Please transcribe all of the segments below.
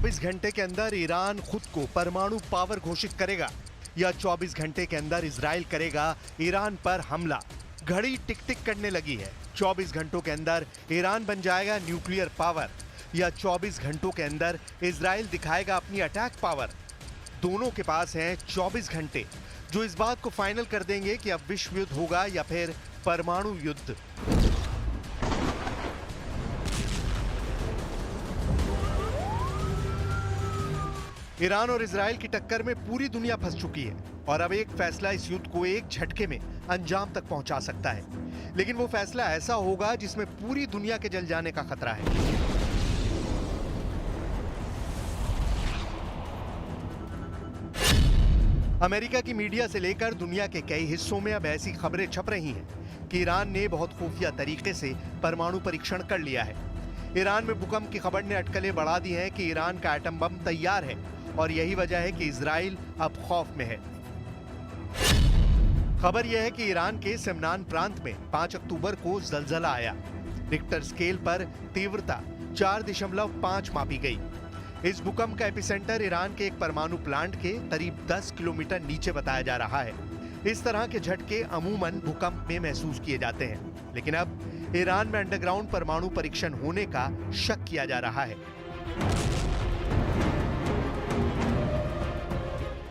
24 घंटे के अंदर ईरान खुद को परमाणु पावर घोषित करेगा या 24 घंटे के अंदर इजराइल करेगा ईरान पर हमला। घड़ी टिक टिक करने लगी है। 24 घंटों के अंदर ईरान बन जाएगा न्यूक्लियर पावर या 24 घंटों के अंदर इजराइल दिखाएगा अपनी अटैक पावर। दोनों के पास हैं 24 घंटे जो इस बात को फाइनल कर देंगे कि अब विश्व युद्ध होगा या फिर परमाणु युद्ध। ईरान और इजराइल की टक्कर में पूरी दुनिया फंस चुकी है और अब एक फैसला इस युद्ध को एक झटके में अंजाम तक पहुंचा सकता है। लेकिन वो फैसला ऐसा होगा जिसमें पूरी दुनिया के जल जाने का खतरा है। अमेरिका की मीडिया से लेकर दुनिया के कई हिस्सों में अब ऐसी खबरें छप रही हैं कि ईरान ने बहुत खुफिया तरीके से परमाणु परीक्षण कर लिया है। ईरान में भूकंप की खबर ने अटकलें बढ़ा दी हैं कि ईरान का एटम बम तैयार है और यही वजह है कि इजराइल अब खौफ में है। खबर यह है कि ईरान के सिमनान प्रांत में 5 अक्टूबर को जलजला आया। रिक्टर स्केल पर तीव्रता 4.5 मापी गई। इस भूकंप का एपिसेंटर ईरान के एक परमाणु प्लांट के करीब 10 किलोमीटर नीचे बताया जा रहा है। इस तरह के झटके अमूमन भूकंप में महसूस किए जाते हैं, लेकिन अब ईरान में अंडरग्राउंड परमाणु परीक्षण होने का शक किया जा रहा है।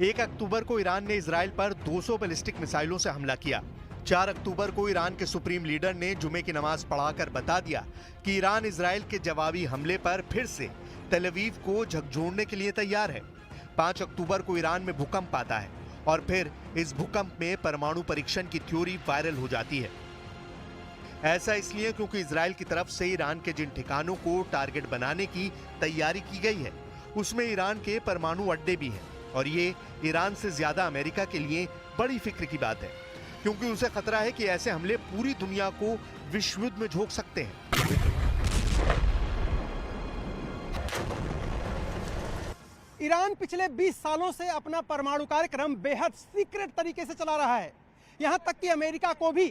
1 अक्टूबर को ईरान ने इजराइल पर 200 बैलिस्टिक मिसाइलों से हमला किया। 4 अक्टूबर को ईरान के सुप्रीम लीडर ने जुमे की नमाज पढ़ाकर बता दिया कि ईरान इजराइल के जवाबी हमले पर फिर से तेल अवीव को झकझोरने के लिए तैयार है। 5 अक्टूबर को ईरान में भूकंप आता है और फिर इस भूकंप में परमाणु परीक्षण की थ्योरी वायरल हो जाती है। ऐसा इसलिए क्योंकि इजराइल की तरफ से ईरान के जिन ठिकानों को टारगेट बनाने की तैयारी की गई है उसमें ईरान के परमाणु अड्डे भी हैं और ये ईरान से ज्यादा अमेरिका के लिए बड़ी फिक्र की बात है, क्योंकि उसे खतरा है कि ऐसे हमले पूरी दुनिया को विश्व युद्ध में झोंक सकते हैं। ईरान पिछले 20 सालों से अपना परमाणु कार्यक्रम बेहद सीक्रेट तरीके से चला रहा है। यहां तक कि अमेरिका को भी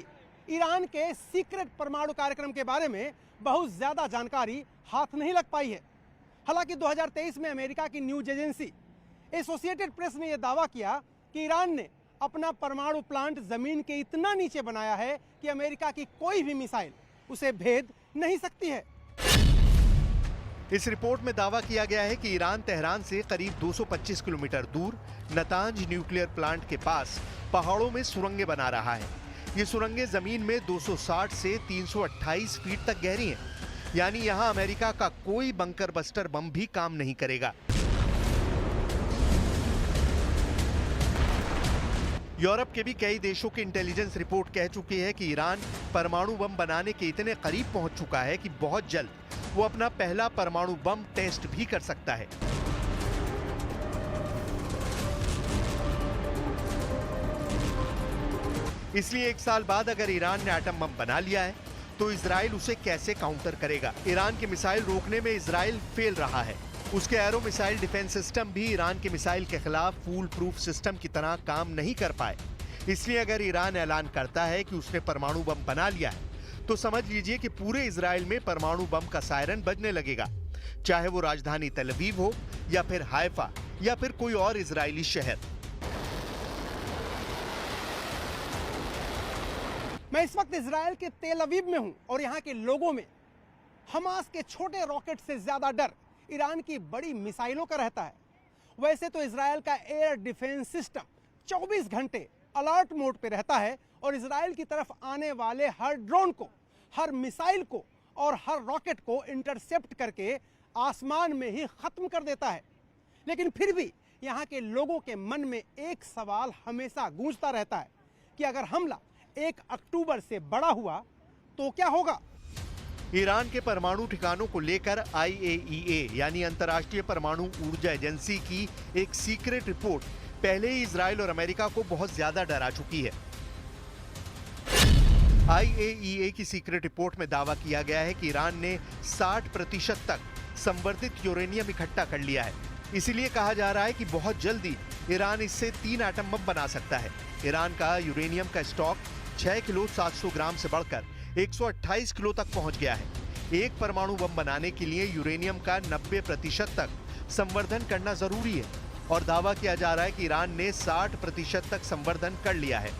ईरान के सीक्रेट परमाणु कार्यक्रम के बारे में बहुत ज्यादा जानकारी हाथ नहीं लग पाई है। हालांकि 2023 में अमेरिका की न्यूज एजेंसी एसोसिएटेड प्रेस ने यह दावा किया कि ईरान ने अपना परमाणु प्लांट जमीन के इतना नीचे बनाया है कि अमेरिका की कोई भी मिसाइल उसे भेद नहीं सकती है। इस रिपोर्ट में दावा किया गया है कि ईरान तेहरान से करीब 225 किलोमीटर दूर नतांज न्यूक्लियर प्लांट के पास पहाड़ों में सुरंगें बना रहा है। ये सुरंगें जमीन में 260 से 328 फीट तक गहरी हैं, यानी यहां अमेरिका का कोई बंकर बस्टर बम भी काम नहीं करेगा। यूरोप के भी कई देशों की इंटेलिजेंस रिपोर्ट कह चुकी है कि ईरान परमाणु बम बनाने के इतने करीब पहुंच चुका है कि बहुत जल्द वो अपना पहला परमाणु बम टेस्ट भी कर सकता है। इसलिए 1 साल बाद अगर ईरान ने एटम बम बना लिया है तो इजराइल उसे कैसे काउंटर करेगा। ईरान की मिसाइल रोकने में इजराइल फेल रहा है। उसके एरो मिसाइल डिफेंस सिस्टम भी ईरान के मिसाइल के खिलाफ फूल प्रूफ सिस्टम की तरह काम नहीं कर पाए। इसलिए अगर ईरान ऐलान करता है कि उसने परमाणु बम बना लिया है तो समझ लीजिए कि पूरे इजराइल में परमाणु बम का सायरन बजने लगेगा, चाहे वो राजधानी तेल अवीव हो या फिर हाइफा या फिर कोई और इजरायली शहर। मैं इस वक्त इजराइल के तेल अवीव में हूं और यहां के लोगों में हमास के छोटे रॉकेट से ज्यादा डर ईरान की बड़ी मिसाइलों का रहता है। वैसे तो इजराइल का एयर डिफेंस सिस्टम 24 घंटे अलर्ट मोड पे रहता है और इजराइल की तरफ आने वाले हर ड्रोन को, हर मिसाइल को और हर रॉकेट को इंटरसेप्ट करके आसमान में ही खत्म कर देता है। लेकिन फिर भी यहाँ के लोगों के मन में एक सवाल हमेशा गूंजता रहता है कि अगर हमला 1 अक्टूबर से बड़ा हुआ तो क्या होगा। ईरान के परमाणु ठिकानों को लेकर IAEA यानी अंतर्राष्ट्रीय परमाणु ऊर्जा एजेंसी की एक सीक्रेट रिपोर्ट पहले ही इजराइल और अमेरिका को बहुत ज्यादा डरा चुकी है। IAEA की सीक्रेट रिपोर्ट में दावा किया गया है कि ईरान ने 60% तक संवर्धित यूरेनियम इकट्ठा कर लिया है। इसीलिए कहा जा रहा है कि बहुत जल्दी ईरान इससे 3 एटम बम बना सकता है। ईरान का यूरेनियम का स्टॉक 6 किलो 700 ग्राम से बढ़कर 128 किलो तक पहुंच गया है। एक परमाणु बम बनाने के लिए यूरेनियम का 90% तक संवर्धन करना जरूरी है और दावा किया जा रहा है कि ईरान ने 60% तक संवर्धन कर लिया है।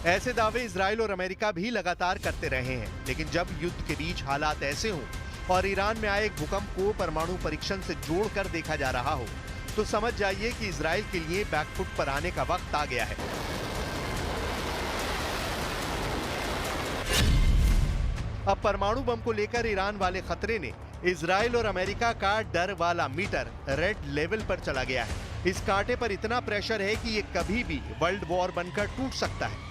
ऐसे दावे इजराइल और अमेरिका भी लगातार करते रहे हैं, लेकिन जब युद्ध के बीच हालात ऐसे हों और ईरान में आए एक भूकंप को परमाणु परीक्षण से जोड़कर देखा जा रहा हो, तो समझ जाइए कि इजराइल के लिए बैकफुट पर आने का वक्त आ गया है। अब परमाणु बम को लेकर ईरान वाले खतरे ने इजराइल और अमेरिका का डर वाला मीटर रेड लेवल पर चला गया है। इस कांटे पर इतना प्रेशर है कि ये कभी भी वर्ल्ड वॉर बनकर टूट सकता है।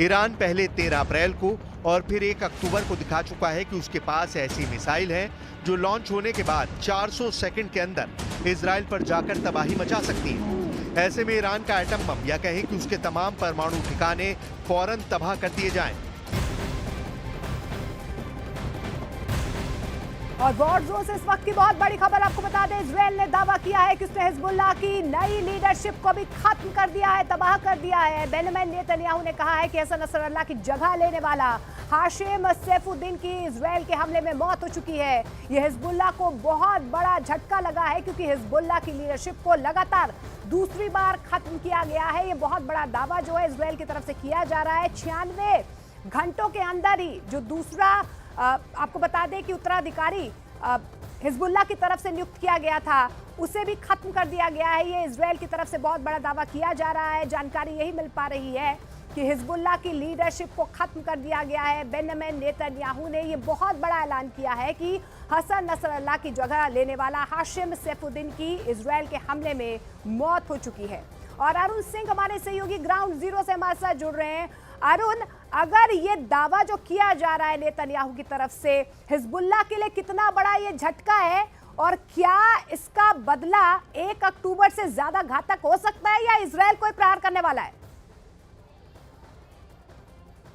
ईरान पहले 13 अप्रैल को और फिर 1 अक्टूबर को दिखा चुका है कि उसके पास ऐसी मिसाइल है जो लॉन्च होने के बाद 400 सेकंड के अंदर इजराइल पर जाकर तबाही मचा सकती है। ऐसे में ईरान का एटम बम या कहें कि उसके तमाम परमाणु ठिकाने फौरन तबाह कर दिए जाएं। और वॉर जोन से इस वक्त की बहुत बड़ी खबर आपको बता दें, इजराइल ने दावा किया है कि उसने हिजबुल्लाह की नई लीडरशिप को भी खत्म कर दिया है, तबाह कर दिया है। बेंजामिन नेतन्याहू ने कहा है कि हसन नसरल्लाह की जगह लेने वाला हाशिम सैफुद्दीन की इजराइल के हमले में मौत हो चुकी है। यह हिजबुल्लाह को बहुत बड़ा झटका लगा है क्योंकि हिजबुल्लाह की लीडरशिप को लगातार दूसरी बार खत्म किया गया है। ये बहुत बड़ा दावा जो है इजराइल की तरफ से किया जा रहा है। 96 घंटों के अंदर ही जो दूसरा आपको बता दें कि उत्तराधिकारी हिजबुल्लाह की तरफ से नियुक्त किया गया था, उसे भी खत्म कर दिया गया है। ये इजराइल की तरफ से बहुत बड़ा दावा किया जा रहा है। जानकारी यही मिल पा रही है कि हिजबुल्लाह की लीडरशिप को खत्म कर दिया गया है। बेंजामिन नेतन्याहू ने ये बहुत बड़ा ऐलान किया है कि हसन नसरल्लाह की जगह लेने वाला हाशिम सैफुद्दीन की इजराइल के हमले में मौत हो चुकी है। और अरुण सिंह हमारे सहयोगी ग्राउंड जीरो से हमारे साथ जुड़ रहे हैं। अरुण, अगर ये दावा जो किया जा रहा है नेतन्याहू की तरफ से, हिजबुल्लाह के लिए कितना बड़ा ये झटका है और क्या इसका बदला 1 अक्टूबर से ज्यादा घातक हो सकता है या इजराइल कोई प्रहार करने वाला है?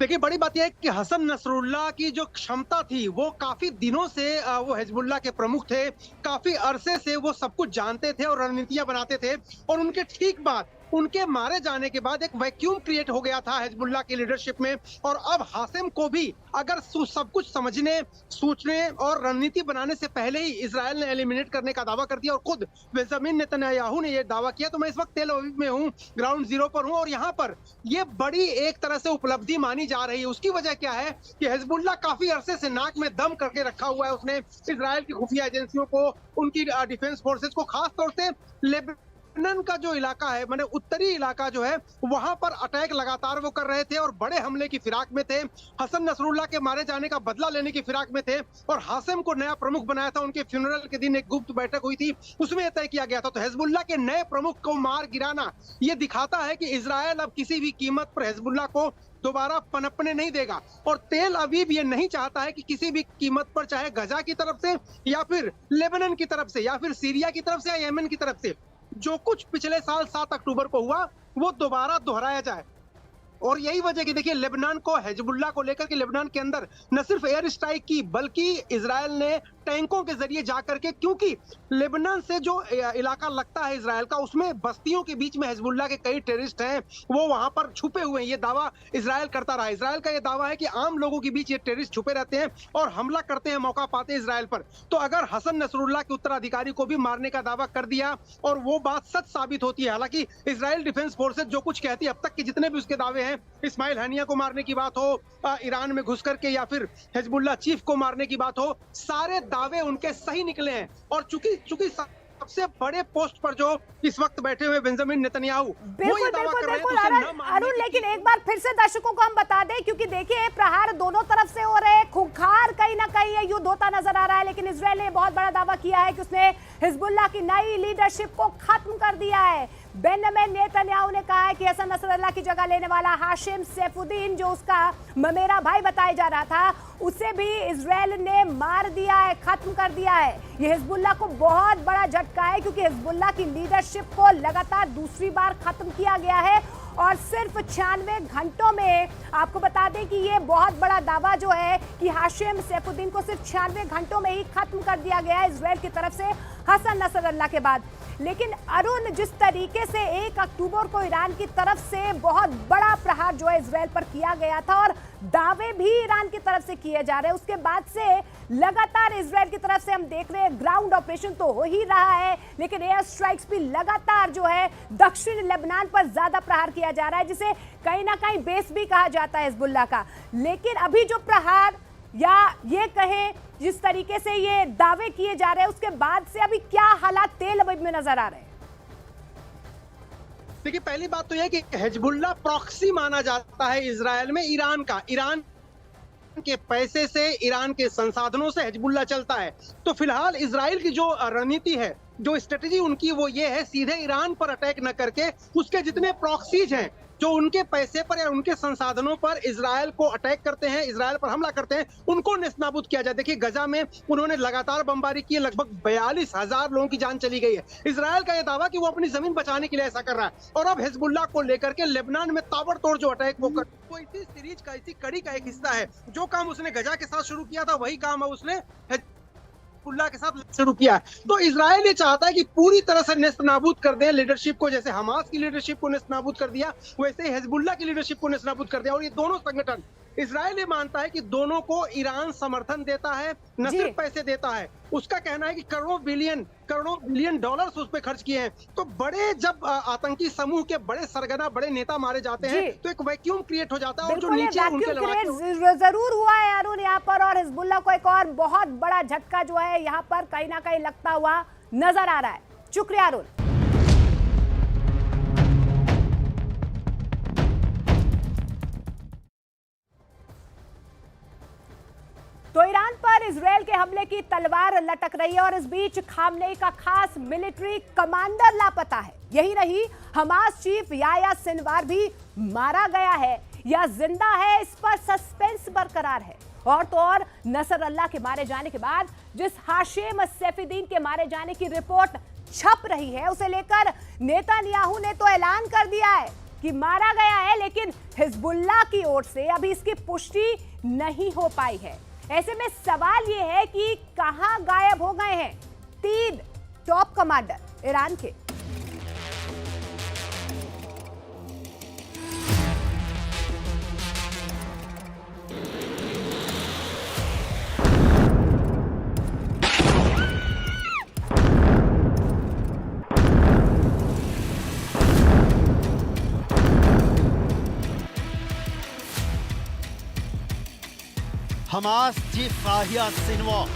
देखिए, बड़ी बात यह है कि हसन नसरुल्लाह की जो क्षमता थी वो काफी दिनों से वो हिजबुल्लाह के प्रमुख थे, काफी अरसे से वो सब कुछ जानते थे और रणनीतियां बनाते थे। और उनके ठीक बाद उनके मारे जाने के बाद एक वैक्यूम क्रिएट हो गया था हिजबुल्लाह की लीडरशिप में। और अब हासिम को भी अगर सब कुछ समझने, सोचने और रणनीति बनाने से पहले ही इजराइल ने एलिमिनेट करने का दावा कर दिया। और खुद बेंजामिन नेतन्याहू ने यह दावा किया। तो मैं इस वक्त तेल अवीव में हूँ, ग्राउंड जीरो पर हूँ, और यहाँ पर ये बड़ी एक तरह से उपलब्धि मानी जा रही है। उसकी वजह क्या है कि हिजबुल्लाह काफी अरसे से नाक में दम करके रखा हुआ है। उसने इजराइल की खुफिया एजेंसियों को, उनकी डिफेंस फोर्सेस को, खास तौर से लेबनान का जो इलाका है, माने उत्तरी इलाका जो है, वहां पर अटैक लगातार वो कर रहे थे और बड़े हमले की फिराक में थे। हसन नसरुल्लाह के मारे जाने का बदला लेने की फिराक में थे और हासिम को नया प्रमुख बनाया था। उनके फ्यूनरल के दिन एक गुप्त बैठक हुई थी, उसमें यह तय किया गया था। तो हिजबुल्लाह के नए प्रमुख को मार गिराना ये दिखाता है कि इजराइल अब किसी भी कीमत पर हिजबुल्लाह को दोबारा पनपने नहीं देगा। और तेल अवीव ये नहीं चाहता है कि किसी भी कीमत पर, चाहे गजा की तरफ से या फिर लेबनान की तरफ से या फिर सीरिया की तरफ से या यमन की तरफ से, जो कुछ पिछले साल 7 अक्टूबर को हुआ वो दोबारा दोहराया जाए। और यही वजह कि देखिए, लेबनान को, हिजबुल्लाह को लेकर के लेबनान के अंदर न सिर्फ एयर स्ट्राइक की बल्कि इजराइल ने टैंकों के जरिए जाकर के, क्योंकि लेबनान से जो इलाका लगता है इजराइल का, उसमें बस्तियों के बीच में हिजबुल्लाह के कई टेररिस्ट हैं, वो वहां पर छुपे हुए हैं। ये दावा इजराइल करता रहा। इजराइल का ये दावा है कि आम लोगों के बीच ये टेररिस्ट छुपे रहते हैं और हमला करते हैं मौका पाते हैं इजराइल पर। तो अगर हसन नसरुल्लाह के उत्तराधिकारी को भी मारने का दावा कर दिया और वो बात सच साबित होती है, हालांकि इजराइल डिफेंस फोर्सेज जो कुछ कहती है, अब तक के जितने भी उसके दावे हैं, इस्माइल हानिया को मारने की बात हो, ईरान में घुस करके, या फिर हिजबुल्लाह चीफ को मारने की बात हो, सारे दावे उनके सही निकले हैं। और चूंकि सबसे बड़े पोस्ट पर जो इस वक्त बैठे हुए बेंजामिन नेतन्याहू, बिल्कुल अरुण, लेकिन एक बार फिर से दर्शकों को हम बता दें, क्योंकि देखिए प्रहार दोनों तरफ से हो रहे हैं, खुंखार कहीं ना कहीं ये युद्ध होता नजर आ रहा है। लेकिन इजराइल ने बहुत बड़ा दावा किया है कि उसने हिजबुल्लाह की नई लीडरशिप को खत्म कर दिया है। बेंजामिन नेतन्याहू ने कहा है कि हसन नसरल्लाह की जगह लेने वाला हाशिम सैफुद्दीन, जो उसका ममेरा भाई बताया जा रहा था, उसे भी इजराइल ने मार दिया है, खत्म कर दिया है। ये हिजबुल्लाह को बहुत बड़ा झटका है, क्योंकि हिजबुल्लाह की लीडरशिप को लगातार दूसरी बार खत्म किया गया है और सिर्फ 96 घंटों में। आपको बता दें कि ये बहुत बड़ा दावा जो है कि हाशिम सैफुद्दीन को सिर्फ 96 घंटों में ही खत्म कर दिया गया है इजराइल की तरफ से हसन नसरल्लाह के बाद। लेकिन अरुण, जिस तरीके से 1 अक्टूबर को ईरान की तरफ से बहुत बड़ा प्रहार जो है इजराइल पर किया गया था और दावे भी ईरान की तरफ से किए जा रहे हैं, उसके बाद से लगातार इजराइल की तरफ से हम देख रहे हैं ग्राउंड ऑपरेशन तो हो ही रहा है, लेकिन एयर स्ट्राइक्स भी लगातार जो है दक्षिण लेबनान पर ज्यादा प्रहार किया जा रहा है, जिसे कहीं ना कहीं बेस भी कहा जाता है हिजबुल्लाह का। लेकिन अभी जो प्रहार या ये कहें जिस तरीके से ये दावे किए जा रहे हैं, उसके बाद से अभी क्या हालात तेल अवीव में नजर आ रहे हैं? देखिए, पहली बात तो यह कि हिजबुल्लाह प्रॉक्सी माना जाता है इजराइल में ईरान का। ईरान के पैसे से, ईरान के संसाधनों से हिजबुल्लाह चलता है। तो फिलहाल इजराइल की जो रणनीति है, जो स्ट्रेटेजी उनकी, वो ये है सीधे ईरान पर अटैक न करके उसके जितने प्रॉक्सीज हैं जो उनके पैसे पर या उनके संसाधनों पर इजराइल को अटैक करते हैं, इजराइल पर हमला करते हैं, उनको नेस्तनाबूद किया जाए। देखिए, गजा में उन्होंने लगातार बमबारी की, लगभग 42,000 लोगों की जान चली गई है। इजराइल का यह दावा कि वो अपनी जमीन बचाने के लिए ऐसा कर रहा है, और अब हिजबुल्लाह को लेकर के लेबनान में ताबड़तोड़ जो अटैक वो इसी सीरीज का, इसी कड़ी का एक हिस्सा है। जो काम उसने गजा के साथ शुरू किया था, वही काम अब उसने हिजबुल्लाह के साथ शुरू किया है। तो इजराइल ये चाहता है कि पूरी तरह से नेस्तनाबूद कर दें लीडरशिप को, जैसे हमास की लीडरशिप को नेस्तनाबूद कर दिया, वैसे ही हिजबुल्लाह की लीडरशिप को नेस्तनाबूद कर दिया। और ये दोनों संगठन, इजराइल ये मानता है कि दोनों को ईरान समर्थन देता है, न सिर्फ पैसे देता है। उसका कहना है कि करोड़ों बिलियन डॉलर्स उस पर खर्च किए हैं। तो बड़े, जब आतंकी समूह के बड़े सरगना, बड़े नेता मारे जाते हैं, तो एक वैक्यूम क्रिएट हो जाता है, और जो नीचे उनके जरूर हुआ है अरुण यहाँ पर। और हिजबुल्लाह को एक और बहुत बड़ा झटका जो है यहाँ पर कहीं ना कहीं लगता हुआ नजर आ रहा है। शुक्रिया अरुण। तो ईरान पर इजराइल के हमले की तलवार लटक रही है और इस बीच खामनेई का खास मिलिट्री कमांडर लापता है। यही नहीं, हमास चीफ याह्या सिनवार भी मारा गया है या जिंदा है, इस पर सस्पेंस बरकरार है। और तो और नसरल्लाह के मारे जाने के बाद जिस हाशिम सैफुद्दीन के मारे जाने की रिपोर्ट छप रही है, उसे लेकर नेतन्याहू ने तो ऐलान कर दिया है कि मारा गया है, लेकिन हिजबुल्लाह की ओर से अभी इसकी पुष्टि नहीं हो पाई है। ऐसे में सवाल यह है कि कहां गायब हो गए हैं 3 टॉप कमांडर ईरान के। हमास चीफ याह्या सिनवार,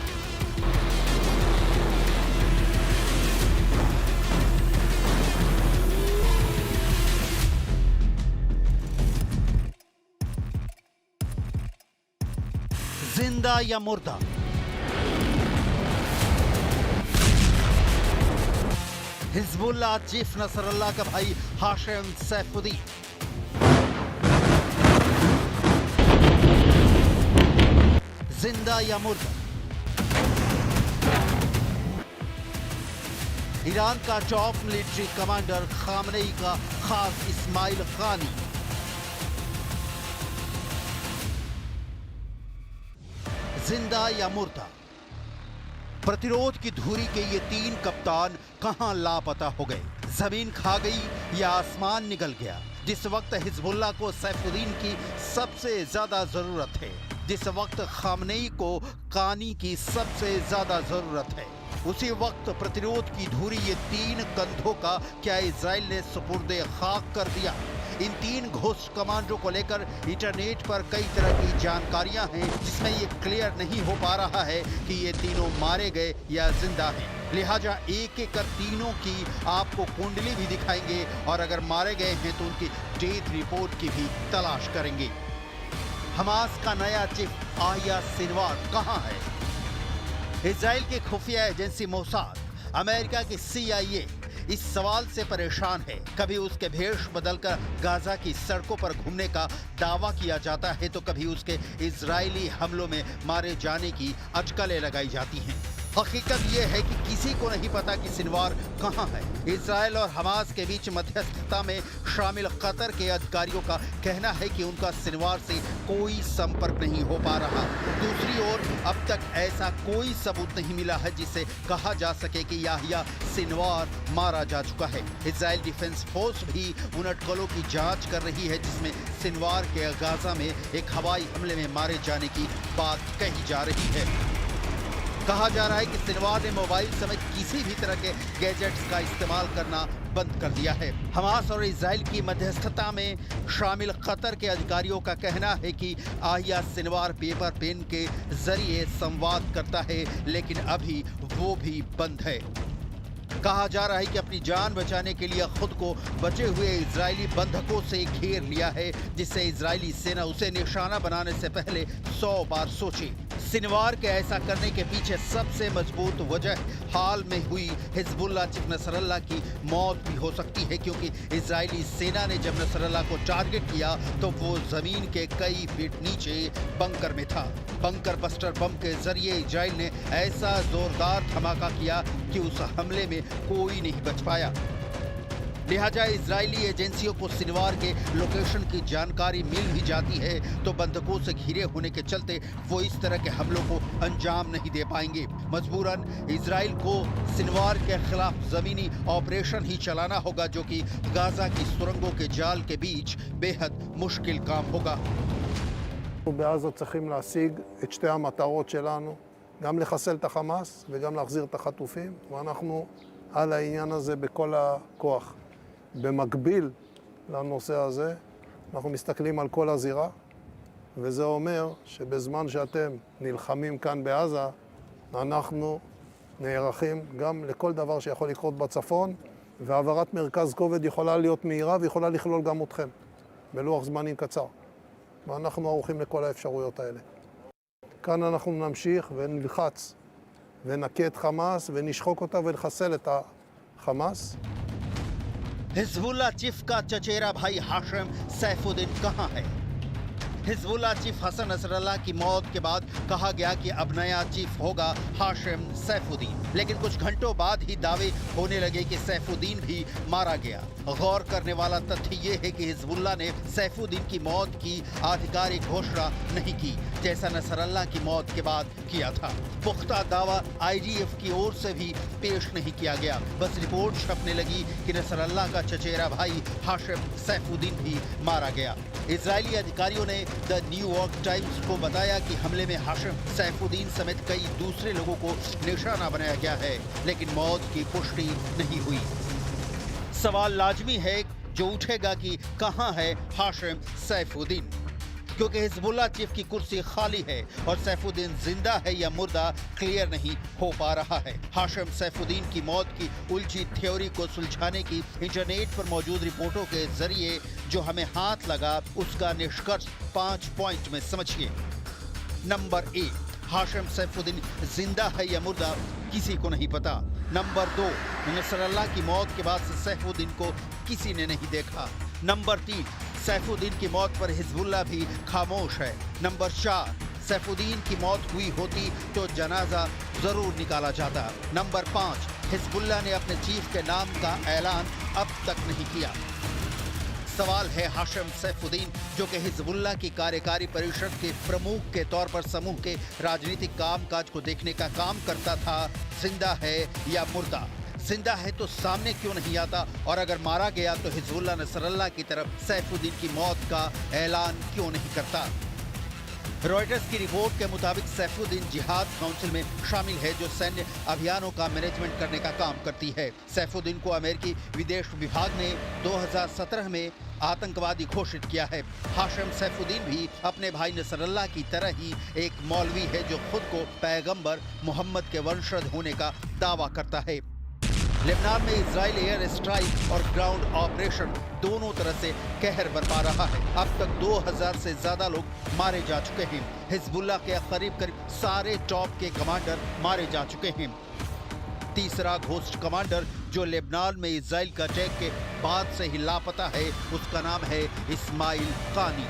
जिंदा या मुर्दा? हिजबुल्लाह चीफ नसरल्लाह का भाई हाशिम सैफुद्दीन, जिंदा या मुर्दा? ईरान का टॉप मिलिट्री कमांडर खामनेई का खास इस्माइल खानी, जिंदा या मुर्दा? प्रतिरोध की धुरी के ये 3 कप्तान कहां लापता हो गए? जमीन खा गई या आसमान निकल गया? जिस वक्त हिजबुल्लाह को सैफुद्दीन की सबसे ज्यादा जरूरत है, जिस वक्त खामनेई को कानी की सबसे ज्यादा जरूरत है, उसी वक्त प्रतिरोध की धुरी ये 3 कंधों का क्या इजराइल ने सुपुर्दे खाक कर दिया? इन 3 घोस्ट कमांडरों को लेकर इंटरनेट पर कई तरह की जानकारियां हैं, जिसमें ये क्लियर नहीं हो पा रहा है कि ये तीनों मारे गए या जिंदा हैं। लिहाजा एक एक कर तीनों की आपको कुंडली भी दिखाएंगे और अगर मारे गए हैं तो उनकी डेथ रिपोर्ट की भी तलाश करेंगे। हमास का नया चीफ याह्या सिनवार कहां है? इजराइल की खुफिया एजेंसी मोसाद, अमेरिका की CIA, इस सवाल से परेशान है। कभी उसके भेष बदलकर गाजा की सड़कों पर घूमने का दावा किया जाता है, तो कभी उसके इजरायली हमलों में मारे जाने की अटकलें लगाई जाती हैं। हकीकत यह है कि किसी को नहीं पता कि सिनवार कहां है। इजरायल और हमास के बीच मध्यस्थता में शामिल कतर के अधिकारियों का कहना है कि उनका सिनवार से कोई संपर्क नहीं हो पा रहा। दूसरी ओर अब तक ऐसा कोई सबूत नहीं मिला है जिससे कहा जा सके कि याहिया सिनवार मारा जा चुका है। इजरायल डिफेंस फोर्स भी उन अटकलों की जांच कर रही है जिसमें सिनवार के गाजा में एक हवाई हमले में मारे जाने की बात कही जा रही है। कहा जा रहा है कि सिनवार ने मोबाइल समेत किसी भी तरह के गैजेट्स का इस्तेमाल करना बंद कर दिया है। हमास और इजराइल की मध्यस्थता में शामिल कतर के अधिकारियों का कहना है कि याहिया सिनवार पेपर पेन के जरिए संवाद करता है, लेकिन अभी वो भी बंद है। कहा जा रहा है कि अपनी जान बचाने के लिए खुद को बचे हुए इजरायली बंधकों से घेर लिया है, जिससे इजरायली सेना उसे निशाना बनाने से पहले 100 बार सोचे। सिनवार के ऐसा करने के पीछे सबसे मजबूत वजह हाल में हुई हिजबुल्लाह चीफ नसरल्लाह की मौत भी हो सकती है, क्योंकि इजरायली सेना ने जब नसरल्लाह को टारगेट किया तो वो जमीन के कई फीट नीचे बंकर में था। बंकर बस्टर बम के जरिए इजराइल ने ऐसा जोरदार धमाका किया कि उस हमले में कोई नहीं बच पाया। लिहाजा इजरायली एजेंसियों को सिनवार के लोकेशन की जानकारी मिल भी जाती है तो बंधकों से घिरे होने के चलते वो इस तरह के हमलों को अंजाम नहीं दे पाएंगे। मजबूरन इजराइल को सिनवार के खिलाफ जमीनी ऑपरेशन ही चलाना होगा, जो कि गाजा की सुरंगों के जाल के बीच बेहद मुश्किल काम होगा। בעזה צריכים להשיג את שתי המטרות שלנו, גם לחסל את החמאס וגם להחזיר את החטופים, ואנחנו על העניין הזה בכל הכוח. במקביל לנושא הזה, אנחנו מסתכלים על כל הזירה, וזה אומר שבזמן שאתם נלחמים כאן בעזה, אנחנו נערכים גם לכל דבר שיכול לקרות בצפון, והעברת מרכז כובד יכולה להיות מהירה ויכולה לכלול גם אתכם, בלוח זמנים קצר. ואנחנו ערוכים לכל האפשרויות האלה. כאן אנחנו נמשיך ונלחץ ונכה את חמאס ונשחוק אותה ונחסל את החמאס. हिजबुल्लाह चीफ का चचेरा भाई हाशिम सैफुद्दीन कहां है? हिजबुल्लाह चीफ हसन नसरल्लाह की मौत के बाद कहा गया कि अब नया चीफ होगा हाशिम सैफुद्दीन, लेकिन कुछ घंटों बाद ही दावे होने लगे कि सैफुद्दीन भी मारा गया। गौर करने वाला तथ्य ये है कि हिजबुल्लाह ने सैफुद्दीन की मौत की आधिकारिक घोषणा नहीं की, जैसा नसरल्लाह की मौत के बाद किया था। पुख्ता दावा IDF की ओर से भी पेश नहीं किया गया, बस रिपोर्ट छपने लगी कि नसरल्लाह का चचेरा भाई हाशिम सैफुद्दीन भी मारा गया। इजरायली अधिकारियों ने द न्यूयॉर्क टाइम्स को बताया कि हमले में हाशिम सैफुद्दीन समेत कई दूसरे लोगों को निशाना बनाया गया है, लेकिन मौत की पुष्टि नहीं हुई। सवाल लाजमी है जो उठेगा कि कहां है हाशिम सैफुद्दीन, क्योंकि हिजबुल्लाह चीफ की कुर्सी खाली है और सैफुद्दीन जिंदा है या मुर्दा क्लियर नहीं हो पा रहा है। हाशिम सैफुद्दीन की मौत की उलझी थ्योरी को सुलझाने की इंटरनेट पर मौजूद रिपोर्टों के जरिए जो हमें हाथ लगा, उसका निष्कर्ष 5 पॉइंट में समझिए। नंबर 1, हाशिम सैफुद्दीन जिंदा है या मुर्दा किसी को नहीं पता। नंबर 2, नसरल्लाह की मौत के बाद से सैफुद्दीन को किसी ने नहीं देखा। नंबर 3, सैफुद्दीन की मौत पर हिजबुल्लाह भी खामोश है। नंबर 4, सैफुद्दीन की मौत हुई होती तो जनाजा जरूर निकाला जाता। नंबर 5, हिजबुल्लाह ने अपने चीफ के नाम का ऐलान अब तक नहीं किया। सवाल है हाशिम सैफुद्दीन, जो कि हिजबुल्लाह की कार्यकारी परिषद के प्रमुख के तौर पर समूह के राजनीतिक कामकाज को देखने का काम करता था, जिंदा है या मुर्दा? जिंदा है तो सामने क्यों नहीं आता, और अगर मारा गया तो हिजबुल्लाह नसरल्लाह की तरफ सैफुद्दीन की मौत का ऐलान क्यों नहीं करता? रॉयटर्स की रिपोर्ट के मुताबिक सैफुद्दीन जिहाद काउंसिल में शामिल है, जो सैन्य अभियानों का मैनेजमेंट करने का काम करती है। सैफुद्दीन को अमेरिकी विदेश विभाग ने 2017 में आतंकवादी घोषित किया है। हाशिम सैफुद्दीन भी अपने भाई नसरल्लाह की तरह ही एक मौलवी है जो खुद को पैगंबर मोहम्मद के वंशज होने का दावा करता है। लेबनान में इजराइल एयर स्ट्राइक और ग्राउंड ऑपरेशन दोनों तरह से कहर बरपा रहा है। अब तक 2000 से ज्यादा लोग मारे जा चुके हैं। हिजबुल्लाह के करीब सारे टॉप के कमांडर मारे जा चुके हैं। तीसरा घोस्ट कमांडर जो लेबनान में इजराइल का अटैक के बाद से ही लापता है, उसका नाम है इस्माइल कानी।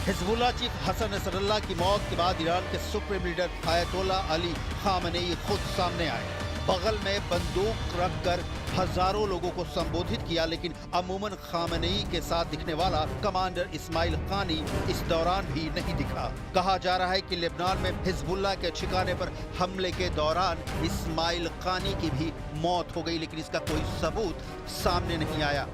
हिजबुल्लाह चीफ हसन नसरल्लाह की मौत के बाद ईरान के supreme leader Ayatollah Ali Khamenei खुद सामने आए। बगल में बंदूक रखकर हजारों लोगों को संबोधित किया, लेकिन अमूमन खामनेई के साथ दिखने वाला कमांडर इस्माइल कानी इस दौरान भी नहीं दिखा। कहा जा रहा है कि लेबनान में हिजबुल्लाह के ठिकाने पर हमले के दौरान इस्माइल कानी की भी मौत हो गई, लेकिन इसका कोई सबूत सामने नहीं आया।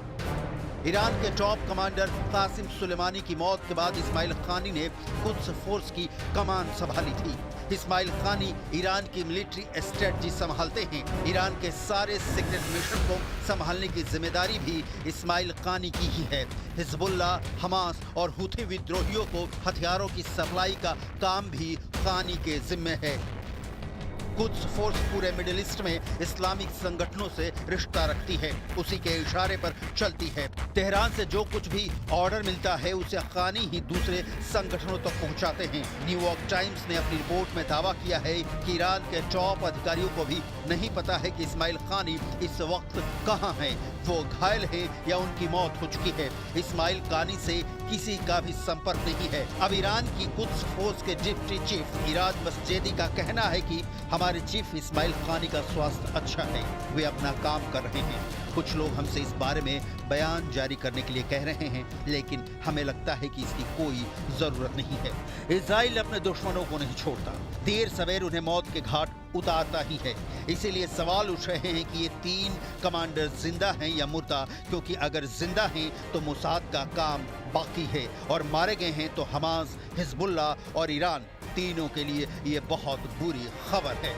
ईरान के टॉप कमांडर कासिम सुलेमानी की मौत के बाद इस्माइल कानी ने कुद्स फोर्स की कमान संभाली थी। इस्माइल कानी ईरान की मिलिट्री स्ट्रेटजी संभालते हैं। ईरान के सारे सीक्रेट मिशन को संभालने की जिम्मेदारी भी इस्माइल कानी की ही है। हिजबुल्लाह, हमास और हुथी विद्रोहियों को हथियारों की सप्लाई का काम भी कानी के जिम्मे है। कुद्स फोर्स पूरे मिडिल ईस्ट में इस्लामिक संगठनों से रिश्ता रखती है, उसी के इशारे पर चलती है। तेहरान से जो कुछ भी ऑर्डर मिलता है उसे कानी ही दूसरे संगठनों तक पहुंचाते हैं। न्यूयॉर्क टाइम्स ने अपनी रिपोर्ट में दावा किया है कि ईरान के टॉप अधिकारियों को भी नहीं पता है कि इस्माइल कानी इस वक्त कहां है, वो घायल है या उनकी मौत हो चुकी है। इस्माइल कानी से किसी का भी संपर्क नहीं है। अब ईरान की कुद्स फोर्स के डिप्टी चीफ इराद मस्जेदी का कहना है कि हमारे चीफ इस्माइल कानी का स्वास्थ्य अच्छा है, वे अपना काम कर रहे हैं। कुछ लोग हमसे इस बारे में बयान जारी करने के लिए कह रहे हैं, लेकिन हमें लगता है कि इसकी कोई जरूरत नहीं है। इजराइल अपने दुश्मनों को नहीं छोड़ता, देर सवेर उन्हें मौत के घाट उतारता ही है। इसीलिए सवाल उठ रहे हैं कि ये 3 कमांडर जिंदा हैं या मुर्दा, क्योंकि अगर जिंदा हैं तो मोसाद का काम बाकी है और मारे गए हैं तो हमास, हिजबुल्लाह और ईरान तीनों के लिए ये बहुत बुरी खबर है।